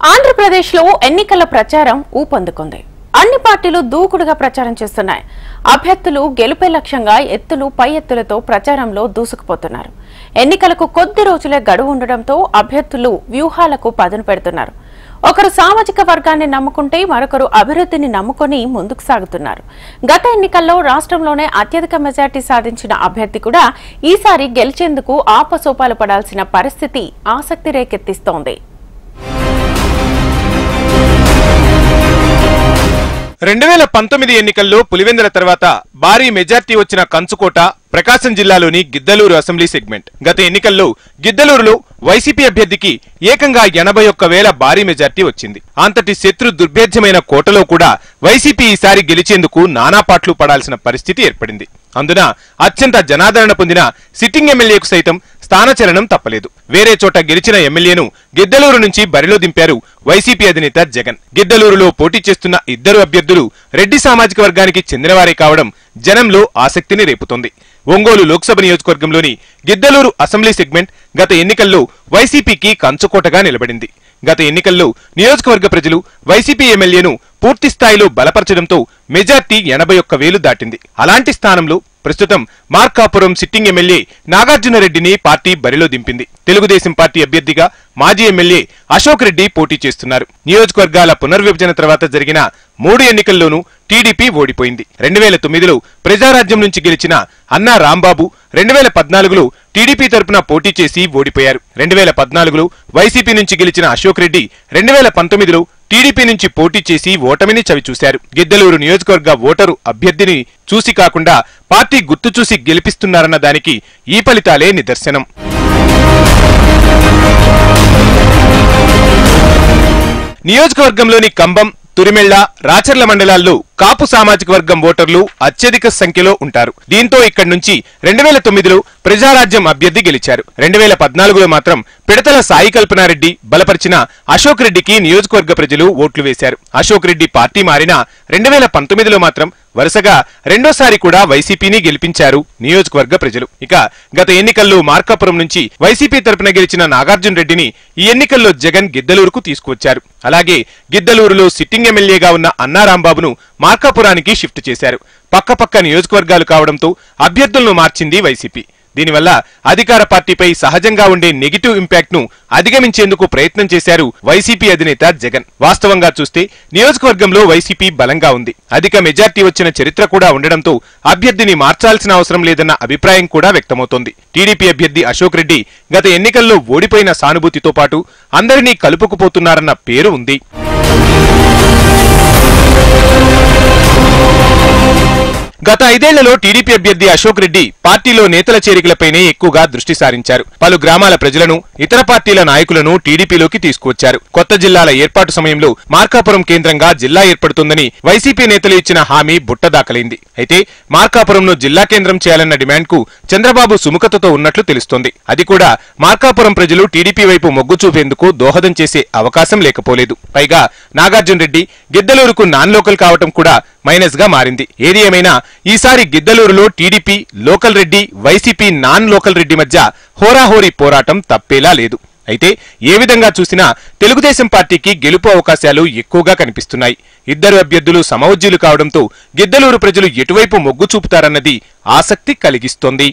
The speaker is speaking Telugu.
ఆంధ్రప్రదేశ్లో ఎన్నికల ప్రచారం ఊపందుకుంది. అన్ని పార్టీలు దూకుడుగా ప్రచారం చేస్తున్నాయి. అభ్యర్థులు గెలుపే లక్ష్యంగా ఎత్తులు పై ఎత్తులతో ప్రచారంలో దూసుకుపోతున్నారు. ఎన్నికలకు కొద్ది రోజులే గడువు ఉండడంతో అభ్యర్థులు వ్యూహాలకు పదును పెడుతున్నారు. ఒకరు సామాజిక వర్గాన్ని నమ్ముకుంటే మరొకరు అభివృద్ధిని నమ్ముకొని ముందుకు సాగుతున్నారు. గత ఎన్నికల్లో రాష్ట్రంలోనే అత్యధిక మెజార్టీ సాధించిన అభ్యర్థి కూడా ఈసారి గెలిచేందుకు ఆపసోపాలు పడాల్సిన పరిస్థితి ఆసక్తి రేకెత్తిస్తోంది. 2019 ఎన్నికల్లో పులివెందుల తర్వాత భారీ మెజార్టీ వచ్చిన కంచుకోట ప్రకాశం జిల్లాలోని గిద్దలూరు అసెంబ్లీ సెగ్మెంట్. గత ఎన్నికల్లో గిద్దలూరులో వైసీపీ అభ్యర్థికి ఏకంగా 81,000 భారీ మెజార్టీ వచ్చింది. అంతటి శత్రు దుర్భేద్యమైన కోటలో కూడా వైసీపీ ఈసారి గెలిచేందుకు నానాపాట్లు పడాల్సిన పరిస్థితి ఏర్పడింది. అందున అత్యంత జనాదరణ పొందిన సిట్టింగ్ ఎమ్మెల్యేకు సైతం స్థానచలనం తప్పలేదు. వేరే చోట గెలిచిన ఎమ్మెల్యేను గిద్దలూరు నుంచి బరిలో దింపారు వైసీపీ అధినేత జగన్. గిద్దలూరులో పోటీ చేస్తున్న ఇద్దరు అభ్యర్థులు రెడ్డి సామాజిక వర్గానికి చెందినవారే కావడం జనంలో ఆసక్తిని రేపుతోంది. ఒంగోలు లోక్సభ నియోజకవర్గంలోని గిద్దలూరు అసెంబ్లీ సెగ్మెంట్ గత ఎన్నికల్లో వైసీపీకి కంచుకోటగా నిలబడింది. గత ఎన్నికల్లో నియోజకవర్గ ప్రజలు వైసీపీ ఎమ్మెల్యేను పూర్తి స్థాయిలో బలపరచడంతో మెజార్టీ 81,000 దాటింది. అలాంటి స్థానంలో ప్రస్తుతం మార్కాపురం సిట్టింగ్ ఎమ్మెల్యే నాగార్జునరెడ్డిని పార్టీ బరిలో దింపింది. తెలుగుదేశం పార్టీ అభ్యర్థిగా మాజీ ఎమ్మెల్యే అశోక్ రెడ్డి పోటీ చేస్తున్నారు. నియోజకవర్గాల పునర్విభజన తర్వాత జరిగిన 3 ఎన్నికల్లోనూ టీడీపీ ఓడిపోయింది. 2009లో ప్రజారాజ్యం నుంచి గెలిచిన అన్నా రాంబాబు 2014లో టీడీపీ తరపున పోటీ చేసి ఓడిపోయారు. 2014లో వైసీపీ నుంచి గెలిచిన అశోక్ రెడ్డి 2019లో టీడీపీ నుంచి పోటీ చేసి ఓటమిని చవిచూశారు. గిద్దలూరు నియోజకవర్గ ఓటరు అభ్యర్థిని చూసి కాకుండా పార్టీ గుర్తు చూసి గెలిపిస్తున్నారన్న దానికి ఈ ఫలితాలే నిదర్శనం. నియోజకవర్గంలోని కంబం, తురిమెళ్ల, రాచర్ల మండలాల్లో కాపు సామాజిక వర్గం ఓటర్లు అత్యధిక సంఖ్యలో ఉంటారు. దీంతో ఇక్కడి నుంచి 2009లో ప్రజారాజ్యం అభ్యర్థి గెలిచారు. 2014లో మాత్రం పిడతల సాయి కల్పనారెడ్డి బలపరిచిన అశోక్ రెడ్డికి నియోజకవర్గ ప్రజలు ఓట్లు వేశారు. అశోక్ రెడ్డి పార్టీ మారినా 2019లో మాత్రం వరుసగా రెండోసారి కూడా వైసీపీని గెలిపించారు నియోజకవర్గ ప్రజలు. ఇక గత ఎన్నికల్లో మార్కాపురం నుంచి వైసీపీ తరపున గెలిచిన నాగార్జున రెడ్డిని ఈ ఎన్నికల్లో జగన్ గిద్దలూరుకు తీసుకువచ్చారు. అలాగే గిద్దలూరులో సిట్టింగ్ ఎమ్మెల్యేగా ఉన్న అన్నా రాంబాబును మార్కాపురానికి షిఫ్ట్ చేశారు. పక్కపక్క నియోజకవర్గాలు కావడంతో అభ్యర్థులను మార్చింది వైసీపీ. దీనివల్ల అధికార పార్టీపై సహజంగా ఉండే నెగిటివ్ ఇంపాక్ట్ ను అధిగమించేందుకు ప్రయత్నం చేశారు వైసీపీ అధినేత జగన్. వాస్తవంగా చూస్తే నియోజకవర్గంలో వైసీపీ బలంగా ఉంది. అధిక మెజార్టీ వచ్చిన చరిత్ర కూడా ఉండడంతో అభ్యర్థిని మార్చాల్సిన అవసరం లేదన్న అభిప్రాయం కూడా వ్యక్తమవుతోంది. టీడీపీ అభ్యర్థి అశోక్ రెడ్డి గత ఎన్నికల్లో ఓడిపోయిన సానుభూతితో పాటు అందరినీ కలుపుకుపోతున్నారన్న పేరు ఉంది. గత 5 ఏళ్లలో టీడీపీ అభ్యర్థి అశోక్ రెడ్డి పార్టీలో నేతల చేరికలపైనే ఎక్కువగా దృష్టి సారించారు. పలు గ్రామాల ప్రజలను, ఇతర పార్టీల నాయకులను టీడీపీలోకి తీసుకువచ్చారు. కొత్త జిల్లాల ఏర్పాటు సమయంలో మార్కాపురం కేంద్రంగా జిల్లా ఏర్పడుతుందని వైసీపీ నేతలు ఇచ్చిన హామీ బుట్టదాఖలైంది. అయితే మార్కాపురంను జిల్లా కేంద్రం చేయాలన్న డిమాండ్ కు చంద్రబాబు సుముఖతతో ఉన్నట్లు తెలుస్తోంది. అది కూడా మార్కాపురం ప్రజలు టీడీపీ వైపు మొగ్గు చూపేందుకు దోహదం చేసే అవకాశం లేకపోలేదు. పైగా నాగార్జున రెడ్డి గిద్దలూరుకు నాన్ లోకల్ కావటం కూడా మైనస్ గా మారింది. ఏది ఏమైనా ఈసారి గిద్దలూరులో TDP, local Reddy, YCP non local Reddy మధ్య హోరాహోరీ పోరాటం తప్పేలా లేదు. అయితే ఏ విధంగా చూసినా తెలుగుదేశం పార్టీకి గెలుపు అవకాశాలు ఎక్కువగా కనిపిస్తున్నాయి. ఇద్దరు అభ్యర్థులు సమవుజ్జీలు కావడంతో గిద్దలూరు ప్రజలు ఎటువైపు మొగ్గు చూపుతారన్నది ఆసక్తి కలిగిస్తోంది.